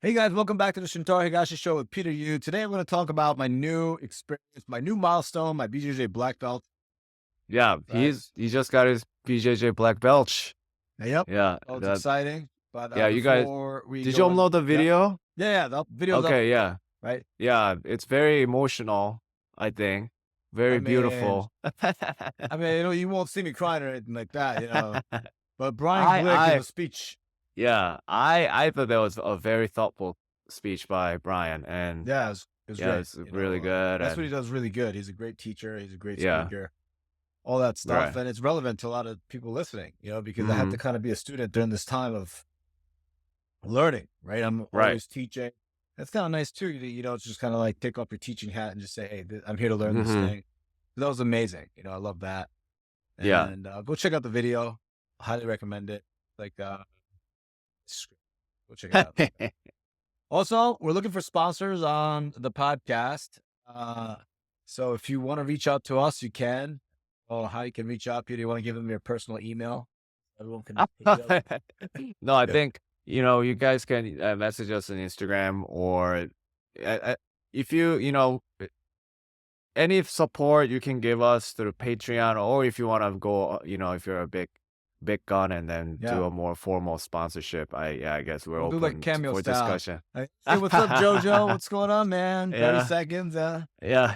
Hey guys, welcome back to the Shintaro Higashi Show with Peter Yu. Today I'm going to talk about my new experience, my new milestone, my BJJ black belt. Yeah, Right? he just got his BJJ black belt. Yep. Yeah, Oh, it's that exciting. But you guys before we did you go in, upload the yep, video? yeah, the video's up. Okay, yeah. Right? Yeah, it's very emotional, I think. I Very mean, beautiful. you won't see me crying or anything like that. But Brian I Glick in I the speech, yeah, I thought that was a very thoughtful speech by Brian, and yeah, it was yeah, great. it's really good. That's what he And does really good. He's a great teacher. He's a great yeah, speaker. All that stuff, right. and it's relevant to a lot of people listening. Because I had to Hmm. kind of be a student during this time of learning, right? I'm Right. always teaching. That's kind of nice too. It's just kind of like take off your teaching hat and just say, "Hey, I'm here to learn this Hmm. thing." That was amazing. I love that. Yeah. And go check out the video. Highly recommend it. Like, go check it out. Also, we're looking for sponsors on the podcast. Uh, so if you want to reach out to us, you can. Oh, how you can reach out, Peter? You want to give them your personal email? Everyone can hit you up. No, I think, you guys can message us on Instagram or if any support you can give us through Patreon, or if you want to go, if you're a big gun and then do Yeah. a more formal sponsorship, I guess we're We'll do like open cameo for style. discussion. Hey, what's up, Jojo? What's going on, man? 30 Yeah, seconds. yeah. Yeah.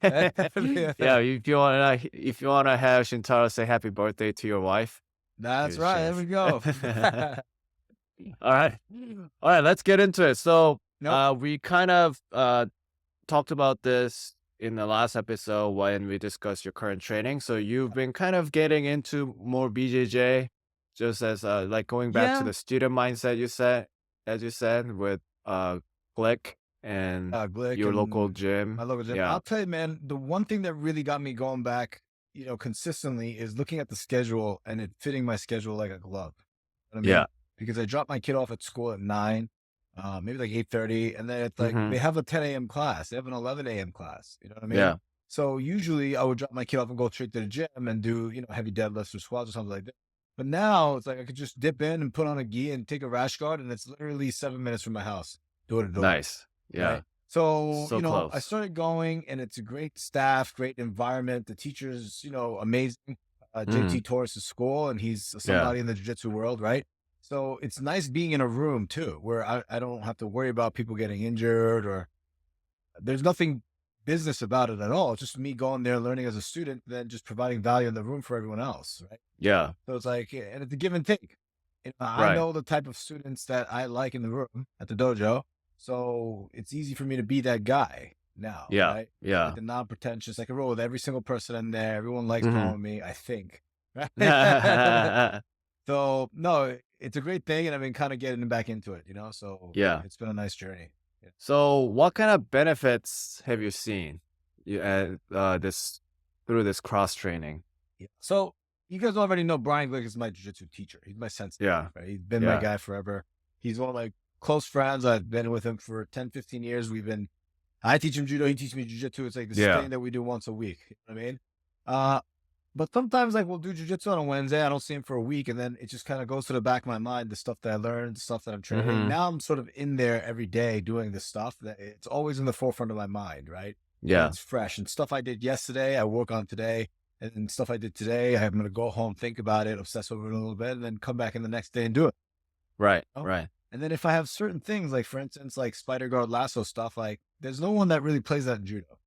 Yeah, if you wanna have Shintaro say happy birthday to your wife, That's here's a right. There chance. we go. All right. All right, let's get into it. So, Nope. we kind of talked about this in the last episode when we discussed your current training. So, you've been kind of getting into more BJJ, just as like going back to Yeah. the student mindset as you said, with Glick and Glick your local and gym. my local gym. Yeah. I'll tell you, man, the one thing that really got me going back, consistently is looking at the schedule and it fitting my schedule like a glove. You know what I Yeah. mean? Because I drop my kid off at school at 9, maybe like 8:30, and then it's like they Mhm. have a 10 a.m. class, they have an 11 a.m. class. You know what I mean? Yeah. So usually I would drop my kid off and go straight to the gym and do, heavy deadlifts or squats or something like that. But now it's like I could just dip in and put on a gi and take a rash guard, and it's literally 7 minutes from my house, door to door. Nice. Right. Yeah. So, So I close. started going and it's a great staff, great environment. The teacher's, amazing. JT Mhm. Torres' school, and he's Yeah. somebody in the jiu-jitsu world, right? So it's nice being in a room too, where I don't have to worry about people getting injured, or there's nothing business about it at all. It's just me going there, learning as a student, then just providing value in the room for everyone else, right? Yeah. So it's like, and it's a give and take. I Right. know the type of students that I like in the room at the dojo, so it's easy for me to be that guy now, Yeah. right? Like Yeah. the non-pretentious. I can roll with every single person in there. Everyone likes going Mhm. with me, I think. Right? So no, it's a great thing, and I've been kind of getting back into it. So Yeah. it's been a nice journey. Yeah. So, what kind of benefits have you seen this through this cross training? Yeah. So you guys already know Brian Glick is my jiu-jitsu teacher. He's my sensei, Yeah. right? He's been my Yeah. guy forever. He's one of my close friends. I've been with him for 10, 15 years. I teach him judo. He teaches me jujitsu. It's like this Yeah. thing that we do once a week. You know what I mean? Uh, but sometimes like we'll do jujitsu on a Wednesday. I don't see him for a week. And then it just kind of goes to the back of my mind, the stuff that I learned, the stuff that I'm training. Mhm. Now I'm sort of in there every day doing this stuff that it's always in the forefront of my mind, right? And Yeah. it's fresh. And stuff I did yesterday, I work on today. And stuff I did today, I'm going to go home, think about it, obsess over it a little bit, and then come back in the next day and do it. Right. You know? Right. And then if I have certain things, like for instance, like spider guard lasso stuff, like there's no one that really plays that in judo.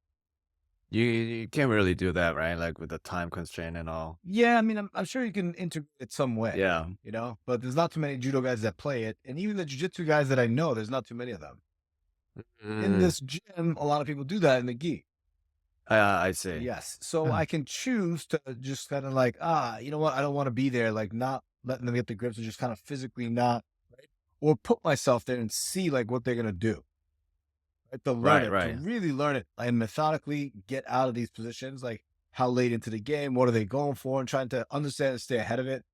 You can't really do that, right? Like with the time constraint and all. Yeah, I mean, I'm sure you can integrate it some way, Yeah. but there's not too many judo guys that play it. And even the jujitsu guys that I know, there's not too many of them. In Mm. this gym, a lot of people do that in the gi. I see. Yes. So I can choose to just kind of like, you know what? I don't want to be there, like not letting them get the grips, or just kind of physically not, right? Or put myself there and see like what they're going to do, right? To learn Right. it, to Right. really learn it and methodically get out of these positions. Like how late into the game, what are they going for, and trying to understand and stay ahead of it,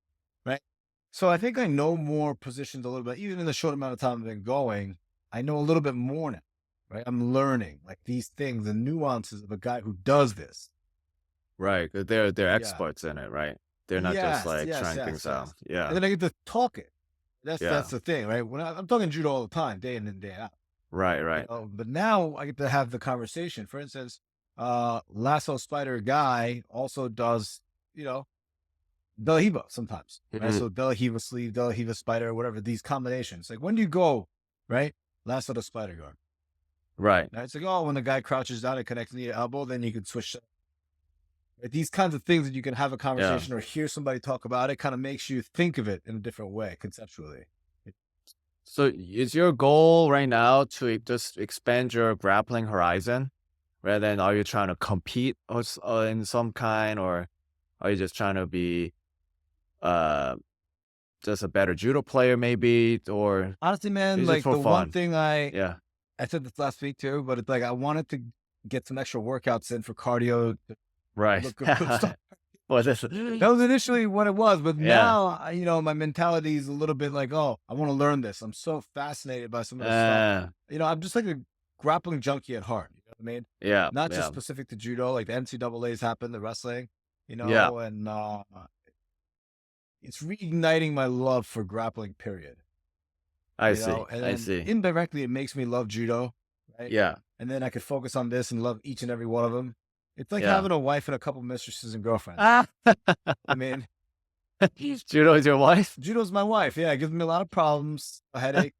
right? So I think I know more positions a little bit, even in the short amount of time I've been going. I know a little bit more now, right? I'm learning like these things, the nuances of a guy who does this. Right. 'Cause they're Yeah. experts in it, right? They're not just Yes, like yes, trying yes, things yes. out. And Yeah. then I get to talk it. That's Yeah. the thing, right? When I'm talking judo all the time, day in and day out. Right, right. But now I get to have the conversation. For instance, lasso spider guy also does, you know, Delahiva sometimes, right? Mhm. So Delahiva sleeve, Delahiva spider, whatever, these combinations. Like when do you go, right? Lasso to spider guard. Right. Right? It's like, oh, when the guy crouches down and connects knee to elbow, then you can switch. Right? These kinds of things that you can have a Yeah. conversation or hear somebody talk about it kind of makes you think of it in a different way conceptually. So is your goal right now to just expand your grappling horizon? Rather than are you trying to compete or in some kind, or are you just trying to be uh just a better judo player maybe, or Honestly, man, it's just like for the one fun? thing Yeah. I said this last week too, but it's like I wanted to get some extra workouts in for cardio to Right. look good for stuff. Well, this That was initially what it was, but yeah. now, my mentality is a little bit like, oh, I want to learn this. I'm so fascinated by some of the stuff. Uh, I'm just like a grappling junkie at heart. You know what I mean? yeah, Not just yeah, specific to judo, like the NCAA's happened, the wrestling, yeah. and it's reigniting my love for grappling. Period. I see. And I then see. indirectly, it makes me love judo, right? Yeah, And then I could focus on this and love each and every one of them. It's like yeah. having a wife and a couple mistresses and girlfriends. Ah, I mean, judo is your wife? judo's my wife. Yeah, it gives me a lot of problems, a headache.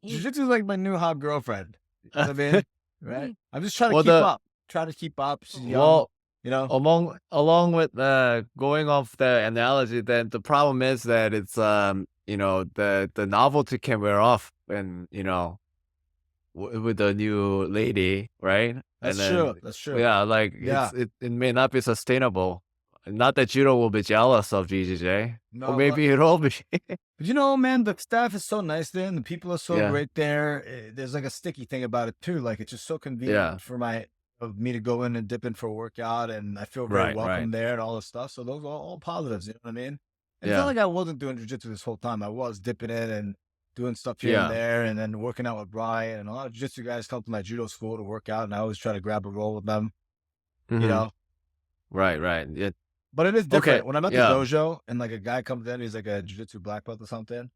Jiu-jitsu is like my new hot girlfriend. You know what I mean? Right? I'm just trying to well, keep the up. Try to keep up. She's young, well, you know? along with going off the analogy, then the problem is that it's the novelty can wear off, and with the new lady, right? And That's then true. That's true. yeah, like Yeah. it may not be sustainable. Not that judo will be jealous of BJJ, or No, maybe it'll be. but man, the staff is so nice there and the people are so Yeah, great there. There's like a sticky thing about it too. Like it's just so yeah, convenient for of me to go in and dip in for a workout, and I feel very right, right, welcome there and all this stuff. So those are all positives, you know what I mean? And it's not yeah, like I wasn't doing jujitsu this whole time. I was dipping in and doing stuff here and yeah, there, and then working out with Brian, and a lot of jujitsu guys come to my judo school to work out, and I always try to grab a roll with them, you hmm, know. right, right, yeah, But it is okay, different when I'm at the yeah, dojo and like a guy comes in, he's like a jujitsu black belt or something,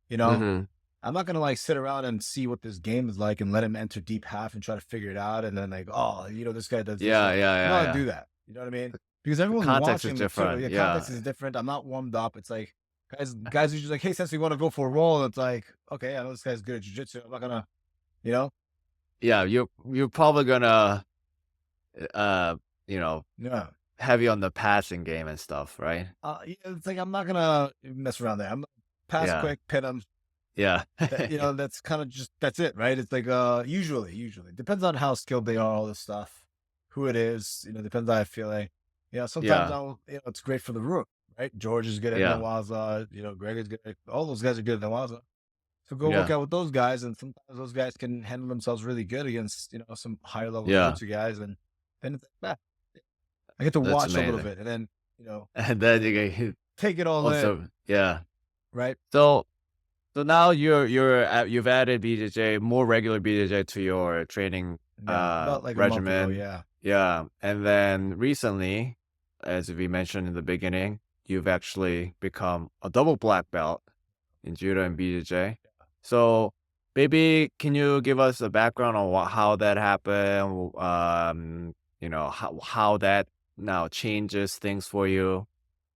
you know. hmm, I'm not gonna like sit around and see what this game is like and let him enter deep half and try to figure it out, and then like, oh, this guy does this. yeah, I'm yeah, not yeah, gonna yeah. do that. You know what I mean? Because The everyone's context is watching me too. different. Yeah, Yeah, context is different. I'm not warmed up. It's like guys are just like, hey, since we want to go for a roll, and it's like, okay, I know this guy's good at jujitsu. I'm not gonna, you know, yeah. You're probably gonna uh you know yeah. heavy on the passing game and stuff, right? Yeah, it's like I'm not gonna mess around there. I'm gonna pass Yeah, quick, pin him. yeah, That's kind of just that's it, right? It's like usually depends on how skilled they are, all this stuff, who it is, depends on how I feel like. Sometimes yeah, it's great for the room, right? George is good at yeah, Nawaza, Greg is good all those guys are good at Nawaza. So go work yeah, out with those guys, and sometimes those guys can handle themselves really good against, some higher level yeah. jiu-jitsu guys, and then it's like, I get to That's watch a little amazing. bit and then, And then you get take it all in, also, yeah. right? So now you've added BJJ, more regular BJJ to your training Yeah, about like a month ago, regimen. yeah. Yeah. And then recently, as we mentioned in the beginning, you've actually become a double black belt in judo and BJJ. So maybe can you give us a background on how that happened? How that now changes things for you,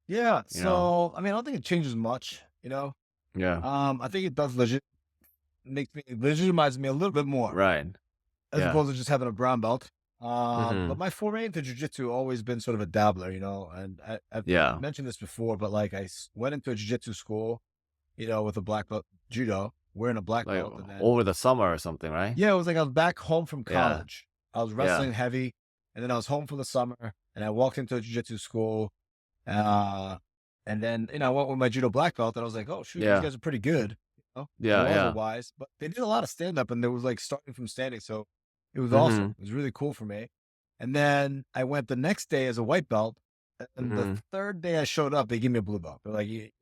Yeah, you know? so, I don't think it changes much, Yeah. I think it does legitimize me a little bit more Right. as Yeah. opposed to just having a brown belt. But Mhm. my foray into jujitsu always been sort of a dabbler, and I've Yeah. mentioned this before, but like went into a jujitsu school, with a black belt judo, wearing a black Like, belt, and then over the summer or something, right? yeah, it was like I was back home from Yeah. college. I was Yeah. wrestling heavy, and then I was home for the summer, and I walked into a jujitsu school, uh, and then I went with my judo black belt, and I was like, oh shoot, these Yeah. guys are pretty good, Yeah, Nawaza yeah. wise, but they did a lot of stand up, and there was like starting from standing, so it was awesome. Mhm. It was really cool for me. And then I went the next day as a white belt, and the Mhm. third day I showed up, they gave me a blue belt. They're like, your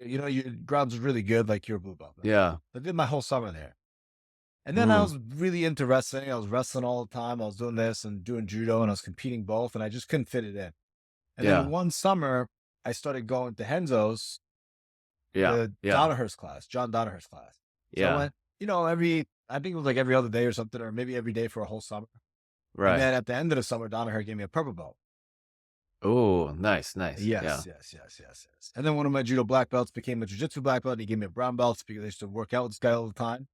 ground's really good, like you're a blue belt. Yeah. I did my whole summer there. And then I Mhm. was really into wrestling. I was wrestling all the time. I was doing this and doing judo, and I was competing both, and I just couldn't fit it in. And then Yeah. one summer, I started going to Henzo's Yeah. the Yeah. Danaher's class, John Danaher's class. So I Yeah. went, I think it was like every other day or something, or maybe every day for a whole summer. And Right. then at the end of the summer, Danaher gave me a purple belt. Oh, nice. Nice. Yeah. Yes. And then one of my judo black belts became a jiu-jitsu black belt. And he gave me a brown belt because I used to work out with this guy all the time.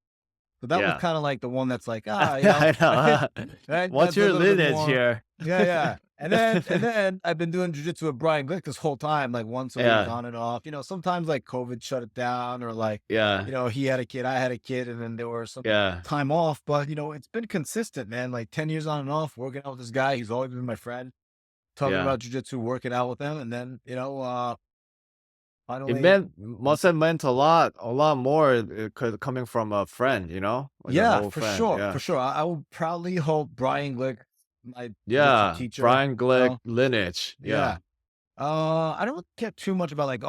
So that was Yeah. kind of like the one that's like, I know. right? What's That's a your little bit lineage more. here? Yeah. And then I've been doing jujitsu with Brian Glick this whole time, like once a week Yeah. on and off. Sometimes like COVID shut it down, or like, Yeah. he had a kid, I had a kid, and then there were some Yeah. time off. But it's been consistent, man. Like 10 years on and off, working out with this guy. He's always been my friend, talking Yeah. about jujitsu, working out with him, and then, It finally. must have meant a lot more coming from a friend, like an Yeah, old for friend. sure, for Yeah. sure. I will proudly hold Brian Glick, my jiu-jitsu Yeah. teacher. Brian Glick lineage. Yeah. Yeah. I don't care too much about like,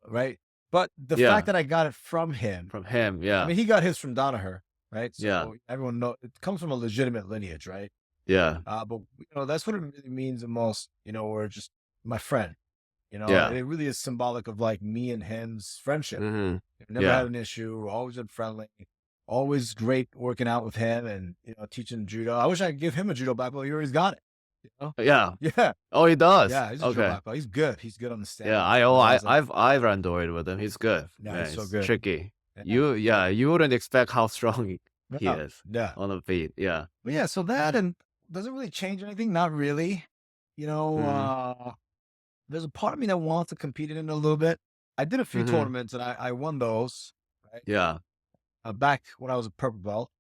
right. But the fact Yeah. that I got it from him, From him. I Yeah. mean, he got his from Danaher, right? Yeah. So everyone know it comes from a legitimate lineage, right? Yeah. But that's what it really means the most, we're just my friend, Yeah. it really is symbolic of like me and him's friendship. Hmm. We've never had Yeah. an issue. We're always been friendly. Always great working out with him and teaching judo. I wish I could give him a judo black belt. He always got it. Yeah. Yeah, Oh, he does. yeah. He's a judo Okay. black belt. He's good. He's good on the stand. Yeah. I've run Doid with him. He's good. Yeah, he's so It's good. tricky. Yeah. You wouldn't expect how strong he Yeah, is yeah. on the feet. Yeah. But yeah, so that and doesn't really change anything. Not really. You know, Hmm. uh, there's a part of me that wants to compete in it a little bit. I did a few Hmm. tournaments and I won those, right? Yeah. Back when I was a purple belt,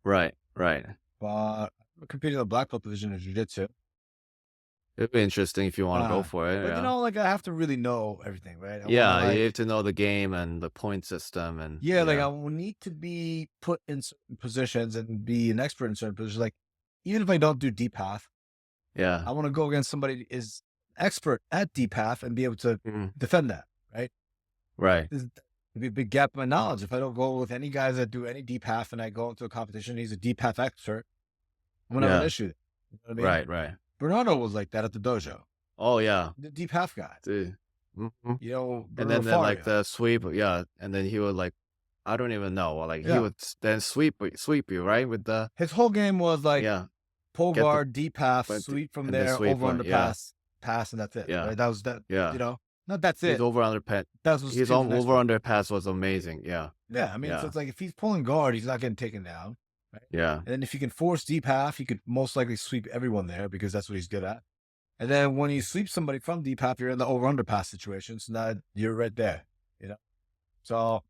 Right. Right. but I competed in the black belt division in jiu-jitsu. It'd be interesting if you want to go Uh, for it. but Yeah. like I have to really know everything, right? I want to Yeah. You have like, to know the game and the point system and yeah, like I yeah. will need to be put in certain positions and be an expert in certain positions. Like even if I don't do deep half, Yeah. I want to go against somebody who is expert at deep half and be able to Mhm. defend that, right? Right. There's be a big gap in my knowledge. If I don't go with any guys that do any deep half and I go into a competition, he's a deep half expert, I'm gonna have an Yeah. issue. You know what I mean? Right. Right. Bernardo was like that at the dojo, Oh yeah. the deep half guy. Dude. Mhm. And Bernardo then like Faria. the sweep, yeah. And then he would like, I don't even know. Like he Yeah. would then sweep you, right? With the His whole game was like yeah, pull get the guard, deep half, but sweep from and then there, sweep over one. under Yeah. pass, and that's it. Yeah. Right? That was that. Yeah. Not that's His it. over under pet. That's what His he was an over expert. under pass was amazing. Yeah. Yeah, I mean, so Yeah. it's like if he's pulling guard, he's not getting taken down. Right? Yeah. And then if he can force deep half, he could most likely sweep everyone there because that's what he's good at. And then when you sweep somebody from deep half, you're in the over under pass situation. So now you're right there. So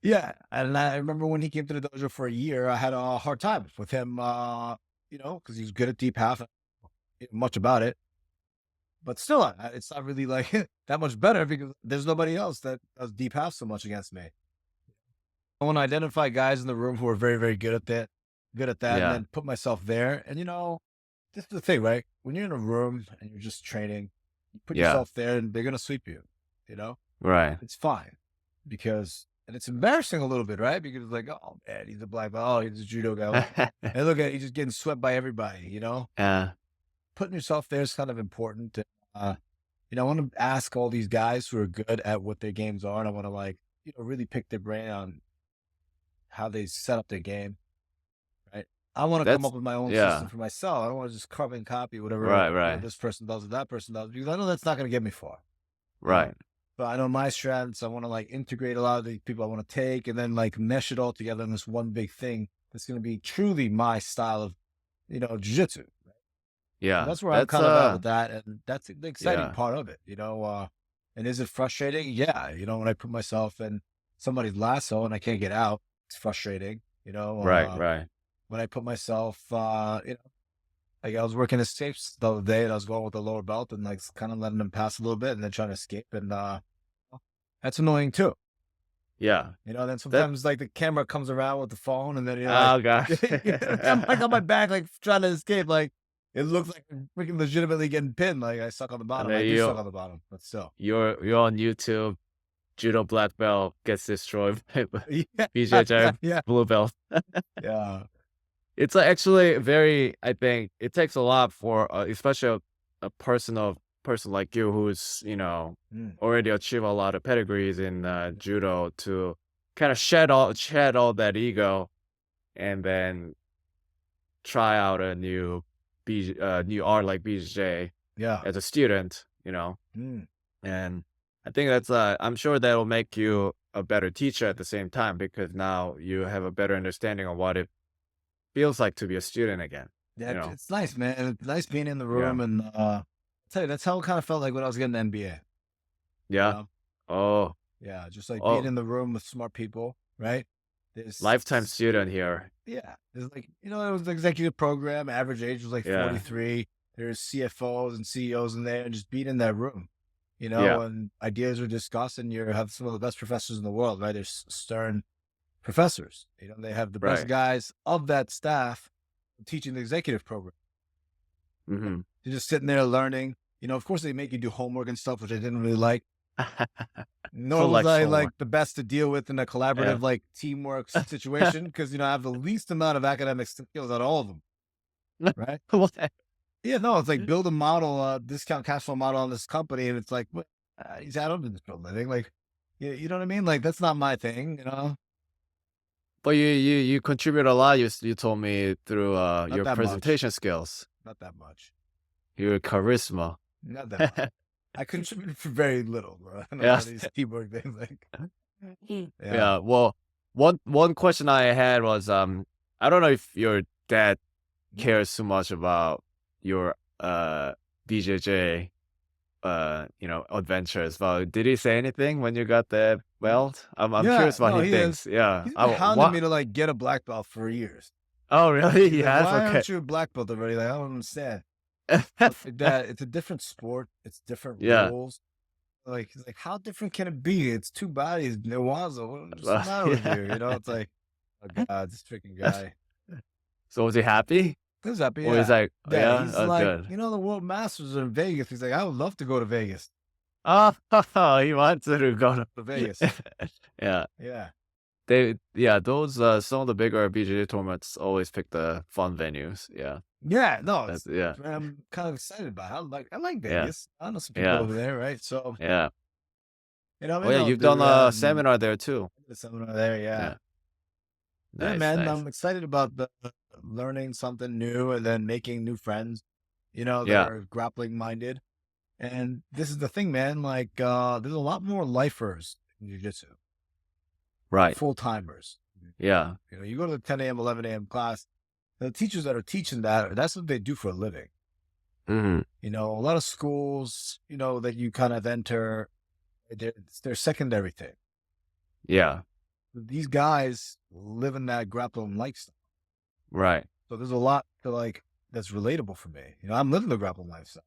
yeah. And I remember when he came to the dojo for a year, I had a hard time with him, because he's good at deep half, much about it. But still, it's not really like that much better because there's nobody else that does deep half so much against me. I want to identify guys in the room who are very, very good at that, and Yeah. then put myself there. And this is the thing, right? When you're in a room and you're just training, you put Yeah. yourself there, and they're gonna sweep you. Right. It's fine and it's embarrassing a little bit, right? Because it's like, oh man, he's a black belt, oh, he's a judo guy, and look at he's just getting swept by everybody. Yeah. Putting yourself there is kind of important. I want to ask all these guys who are good at what their games are, and I want to like, really pick their brain on how they set up their game, right? I want to come That's up with my own yeah. system for myself. I don't want to just carbon copy whatever Right. this person does or that person does because I know that's not going to get me far. Right. But I know my strengths. I want to like integrate a lot of the people I want to take and then like mesh it all together in this one big thing that's going to be truly my style of, jiu-jitsu. Yeah. That's where I'm kind of at with that. And that's the exciting part of it, and is it frustrating? Yeah. When I put myself in somebody's lasso and I can't get out, it's frustrating, Right. when I put myself, like I was working escapes the other day and I was going with the lower belt and like kind of letting them pass a little bit and then trying to escape. And, that's annoying too. Yeah. Then sometimes like the camera comes around with the phone and then you're Oh like, gosh. I'm like on my back, like trying to escape. Like it looks like I'm freaking legitimately getting pinned. Like I suck on the bottom. then I do suck on the bottom, but still. You're on YouTube. Judo black belt gets destroyed by Yeah. BJJ Yeah. blue belt. Yeah. It's actually very. I think it takes a lot for, especially a person of person like you who's, Mm. already achieved a lot of pedigrees in judo to kind of shed all that ego and then try out a new art like BJJ Yeah. as a student, Mm. and I think that's I'm sure that will make you a better teacher at the same time because now you have a better understanding of what it feels like to be a student again, Yeah, you know. it's nice, man. And it's nice being in the Yeah. room and tell you that's how it kind of felt like when I was getting the NBA. You Yeah. know? Oh. Yeah, just like being Oh, in the room with smart people, right? There's lifetime student here. yeah, there's like it was the executive program. Average age was like Yeah. 43. There's CFOs and CEOs in there, and just being in that room, Yeah. and ideas are discussed, and you have some of the best professors in the world, right? There's stern professors. They have the best Right. guys of that staff teaching the executive program. Mhm. You're just sitting there learning. Of course they make you do homework and stuff, which I didn't really like. Nor was I Intellectual one. like the best to deal with in a Yeah. collaborative like teamwork situation because I have the least amount of academic skills out of all of them, right? What? Yeah, no, it's like build a model, discount cash flow model on this company, and it's like, what? I don't do this for a living. Like, you know what I mean? Like, that's not my thing. But you contribute a lot, you told me through, Not your that much. presentation skills, Not that much. your charisma. Not that much. I contributed for very little, bro. I know all Yes. these teamwork things. Like, yeah. Yeah, well, one question I had was, I don't know if your dad Mm. cares too much about your, BJJ, adventures, but did he say anything when you got the belt? I'm Yeah, curious what no, he he is. thinks. Yeah. He's I been hounding what? me to like get a black belt for years. Oh, really? He's He like, has? "Why Okay. aren't you a black belt already?" Like, I don't understand. Like, Dad, it's a different sport. It's different Yeah. rules. Like, he's like, how different can it be? It's two bodies. What's the matter with Yeah. you? It's like, oh God, this freaking guy. So was he happy? Who's happy? Or he's Yeah. like, "Oh, Yeah. yeah? He's Oh, like, good." the World Masters are in Vegas. He's like, I would love to go to Vegas. Oh, he wants to go to To Vegas. Yeah. Yeah. Those, some of the bigger BJJ tournaments always pick the fun venues. Yeah. Yeah. No, That's yeah. I'm kind of excited about it. I like Yeah. Vegas. I know some people Yeah. over there, right? So, Yeah. Oh, maybe yeah, I'll you've do done that a and seminar there too. the seminar there. Yeah. Yeah. Yeah, Nice, man, nice. I'm excited about the learning something new and then making new friends, that Yeah. are grappling minded. And this is the thing, man. Like, there's a lot more lifers in jiu-jitsu, Right. full timers. Yeah. You go to the 10 a.m., 11 a.m. class, the teachers that are teaching that's what they do for a living. Mhm. A lot of schools, that you kind of enter, it's their secondary thing. Yeah. These guys live in that grappling lifestyle. Right. So there's a lot to like that's relatable for me. I'm living the grappling lifestyle,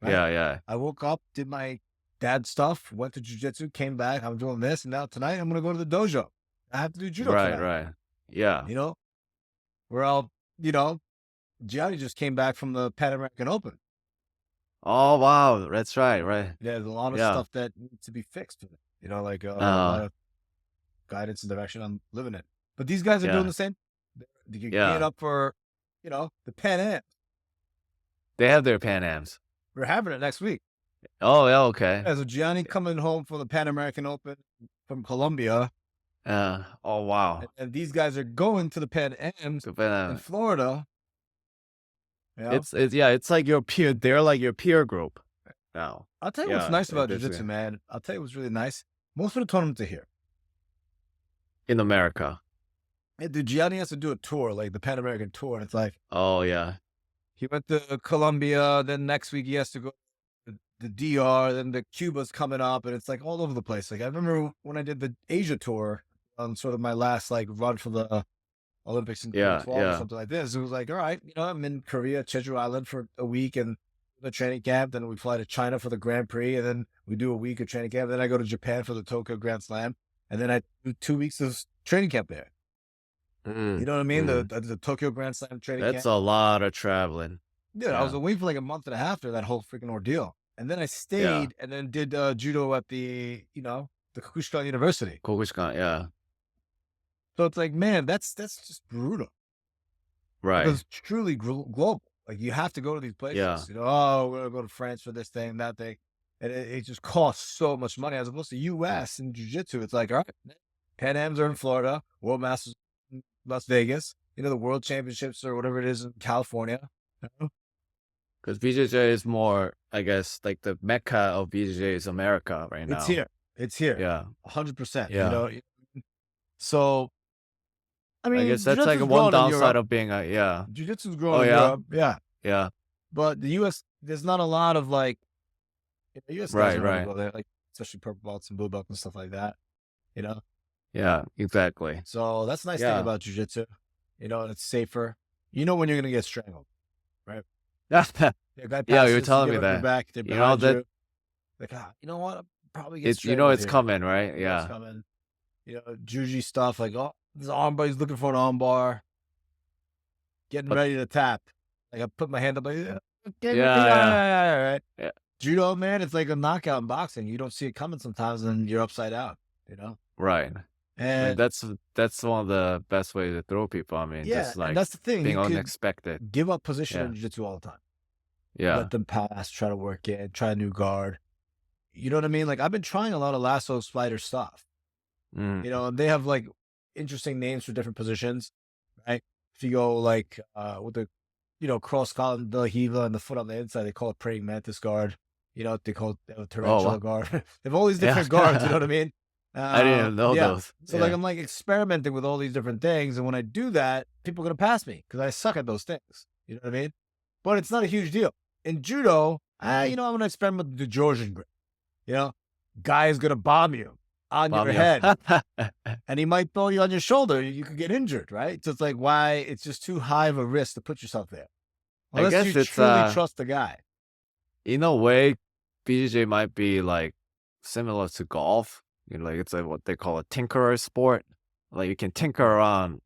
right? Yeah, yeah. I woke up, did my dad stuff, went to jujitsu, came back. I'm doing this, and now tonight I'm gonna go to the dojo. I have to do judo Right, tonight. right. Yeah. Where I'll, Gianni just came back from the Pan American Open. Oh, wow. That's right, right. There's a lot of Yeah. stuff that needs to be fixed. Like a lot Uh, of guidance and direction. I'm living it, but these guys are doing yeah. the same. You're gearing Yeah. up for, the Pan Am. They have their Pan Ams. We're having it next week. Oh, yeah, okay. Yeah, so Gianni coming home from the Pan American Open from Colombia, Oh, wow. and these guys are going to the Pan Ams The Pan in Am. Florida. It's like your peer they're like your peer group now. I'll tell you what's Yeah, nice about basically. jiu-jitsu, man. I'll tell you what's really nice. Most of the tournaments are here. In America. Yeah, dude, Gianni has to do a tour, like the Pan American tour, and it's like Oh, yeah. he went to Colombia, then next week he has to go to the DR, then the Cuba's coming up, and it's like all over the place. Like I remember when I did the Asia tour on sort of my last like run for the Olympics in Yeah, 2012 or yeah. something like this. It was like, all right, I'm in Korea, Jeju Island for a week and the training camp. Then we fly to China for the Grand Prix, and then we do a week of training camp. Then I go to Japan for the Tokyo Grand Slam, and then I do 2 weeks of training camp there. You know what I mean? Mm. The Tokyo Grand Slam training That's camp. a lot of traveling. Dude, I was Yeah. away for like a month and a half for that whole freaking ordeal, and then I Yeah. stayed and then did judo at the the Kukushika University. Kokushika, yeah. So it's like, man, that's just brutal. Right. Because it's truly global. Like you have to go to these Yeah. places. Oh, we're gonna go to France for this thing, that thing, and it just costs so much money. As opposed to U.S. and jiu-jitsu, it's like, all right, Pan Am's are in Florida, World Masters in Las Vegas. The World Championships or whatever it is in California. you know? Because BJJ is more, I guess, like the mecca of BJJ is America right It's now. here. It's here. Yeah. 100%. Yeah. So I I guess mean, that's like jiu-jitsu's one growing in downside Europe. of being yeah. Jiu-jitsu's Oh, growing in yeah? Europe. Yeah. Yeah. But the US, there's not a lot of like, the US guys Right, know how to right. go there, like especially purple belts and blue belts and stuff like that. You know? Yeah, exactly. So that's the nice thing Yeah. about jiu-jitsu. And it's safer. You know when you're gonna get strangled, right? Yeah, A guy yeah, you were passes, you telling get me up your that. back, they're You know behind that you. Like, you know what? I'll probably get it's strangled it's here. coming, right? It's Yeah. coming. Juji stuff like, oh, this armbar, he's looking for an armbar, getting But ready to tap. Like I put my hand up like, yeah, get ready, yeah. right? Yeah. Judo, man, it's like a knockout in boxing. You don't see it coming sometimes, and you're upside down. Right. And And that's one of the best ways to throw people. I mean, yeah, just and like that's the thing. being You could unexpected. give up position Yeah. in jiu-jitsu all the time. Yeah. Let them pass, try to work it, try a new guard. You know what I mean? Like I've been trying a lot of lasso spider stuff. Mm. And they have like interesting names for different positions, right? If you go like with the cross collar, the Hiva and the foot on the inside, they call it praying mantis guard. They call it Oh, tarantula wow. guard. They have all these Yeah. different guards. You know what I mean? I didn't even know Yeah. those. So like Yeah. I'm like experimenting with all these different things, and when I do that, people are gonna pass me because I suck at those things. You know what I mean? But it's not a huge deal. In judo, I'm gonna experiment with the Georgian grip. Guy is gonna bomb you on your head, and he might throw you on your shoulder. You could get injured, right? So it's like, why? It's just too high of a risk to put yourself there, I unless guess you it's truly trust the guy. in a way, BJJ might be like similar to golf. Like it's like what they call a tinkerer sport. Like you can tinker around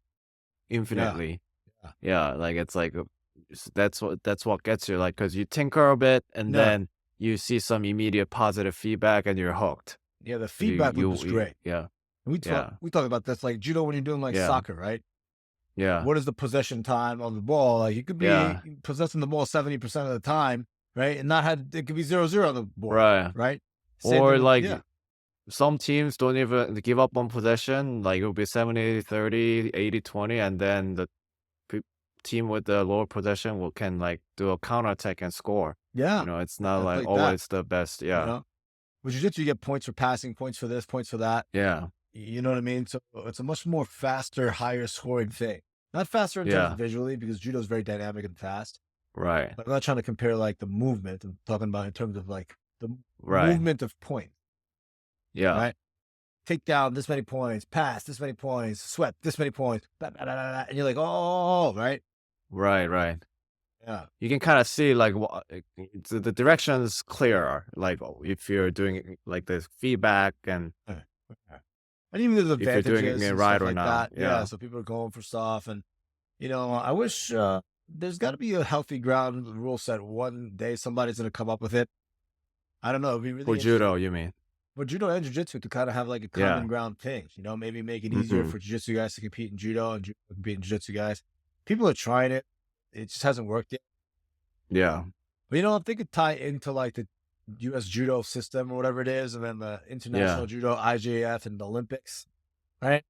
infinitely. Yeah. Yeah, like it's like that's what gets you, like, because you tinker a bit and Yeah. then you see some immediate positive feedback and you're hooked. Yeah, the 'Cause feedback loop is great. yeah, And yeah, we talk about this like judo when you're doing like yeah, soccer, right? yeah, What is the possession time on the ball? Like you could be yeah, possessing the ball 70% of the time, right? And not had it could be 0-0 on the board, right. right? Same Or thing with, like yeah. some teams don't even give up on possession. Like it'll be 70-30, 80-20, and then the pe- team with the lower possession can like do a counterattack and score. Yeah. It's not It's like like that. always the best. Yeah, With jiu-jitsu, you get points for passing, points for this, points for that. yeah, You know what I mean? So it's a much more faster, higher scoring thing. Not faster in terms yeah, of visually, because judo is very dynamic and fast. right, But I'm not trying to compare like the movement. I'm talking about in terms of like the right, movement of points, yeah, right? Take down this many points, pass this many points, sweat this many points, blah, blah, blah, blah, blah, and you're like, oh, right? right. Yeah. You can kind of see like the direction is clearer. Like if you're doing like the feedback and Yeah. And even there's if you're doing advantages it and right stuff or like not. that. Yeah. Yeah, So people are going for stuff. And, I wish there's got to be a healthy ground rule set. One day somebody's going to come up with it. I don't know. It'd be really for interesting. judo, you mean? For judo and jiu-jitsu to kind of have like a Yeah. common ground thing, maybe make it easier Mhm. for jiu-jitsu guys to compete in judo and judo to compete in jiu-jitsu guys. People are trying it. It just hasn't worked yet. Yeah, But, if they could tie into like the U.S. judo system or whatever it is, and then the international yeah, judo, IJF, and the Olympics, right?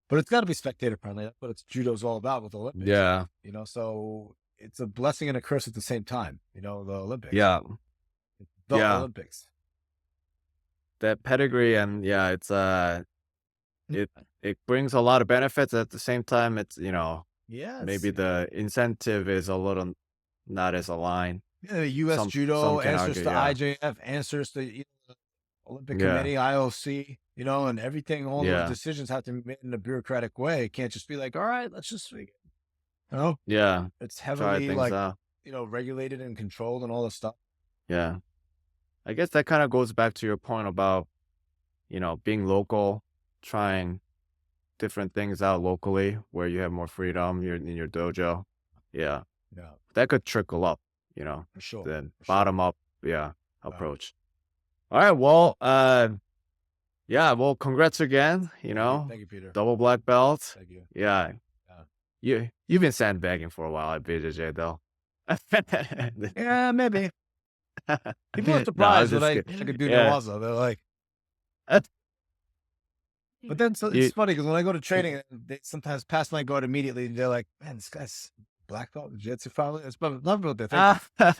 But it's got to be spectator friendly. That's what judo's all about with the Olympics. yeah, So it's a blessing and a curse at the same time. The Olympics. yeah. The Yeah. Olympics. That pedigree and yeah, it's it brings a lot of benefits. At the same time, it's Yeah. maybe the incentive is a little not as aligned. The U.S. Some judo can answers argue, to yeah, IJF, answers to Olympic yeah, Committee, IOC, and everything. All those yeah, decisions have to be made in a bureaucratic way. It can't just be like, all right, let's just, yeah. it's Try heavily things like, out. regulated and controlled and all this stuff. Yeah. I guess that kind of goes back to your point about, being local, trying different things out locally where you have more freedom, you're in your dojo. Yeah. Yeah, That could trickle up, for sure. the For sure. bottom up, yeah, approach. All right. Well, yeah, well, congrats again, Thank you, Peter. double black belt. Thank you. Yeah. Yeah. you've been sandbagging for a while at BJJ though. Yeah, maybe. People are No, I was surprised what just I could do yeah. Nawaza. They're like, Uh, but then so it's You funny because when I go to training, they sometimes pass my guard immediately. And they're like, man, this guy's black belt jiu-jitsu finally. It's love what they're thinking. ah,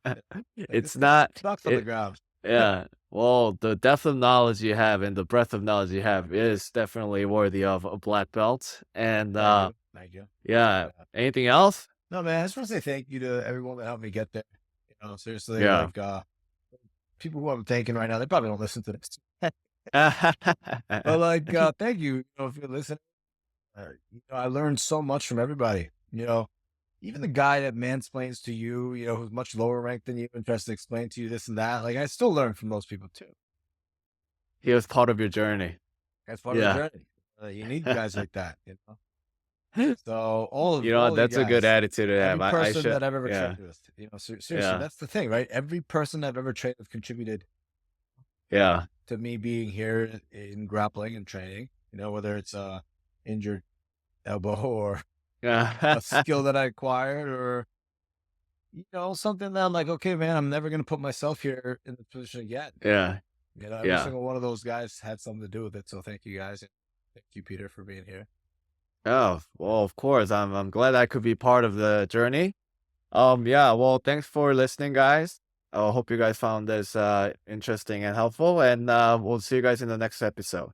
Like it's this guy not sucks on the it ground. yeah. Well, the depth of knowledge you have and the breadth of knowledge you have is definitely worthy of a black belt. And Thank you. Thank you. yeah. Yeah. Anything else? No, man, I just want to say thank you to everyone that helped me get there. Seriously, Yeah. like people who I'm thanking right now, they probably don't listen to this. But like, thank you. If you're listening, I learned so much from everybody. Even the guy that mansplains to you, who's much lower ranked than you and tries to explain to you this and that. Like, I still learn from those people too. He was part of your journey. That's part of the Yeah. journey. You need guys like that. So all of you That's a good guys, attitude to have. every I person should that I've ever yeah. trained with, seriously, Yeah. that's the thing, right? Every person I've ever trained with contributed Yeah. to me being here in grappling and training. Whether it's a injured elbow or a skill that I acquired, or something that I'm like, okay, man, I'm never gonna put myself here in the position again. Yeah. Every Yeah. single one of those guys had something to do with it. So thank you guys, and thank you, Peter, for being here. Oh, well, of course. I'm glad I could be part of the journey. Yeah, well, thanks for listening, guys. I hope you guys found this interesting and helpful, and we'll see you guys in the next episode.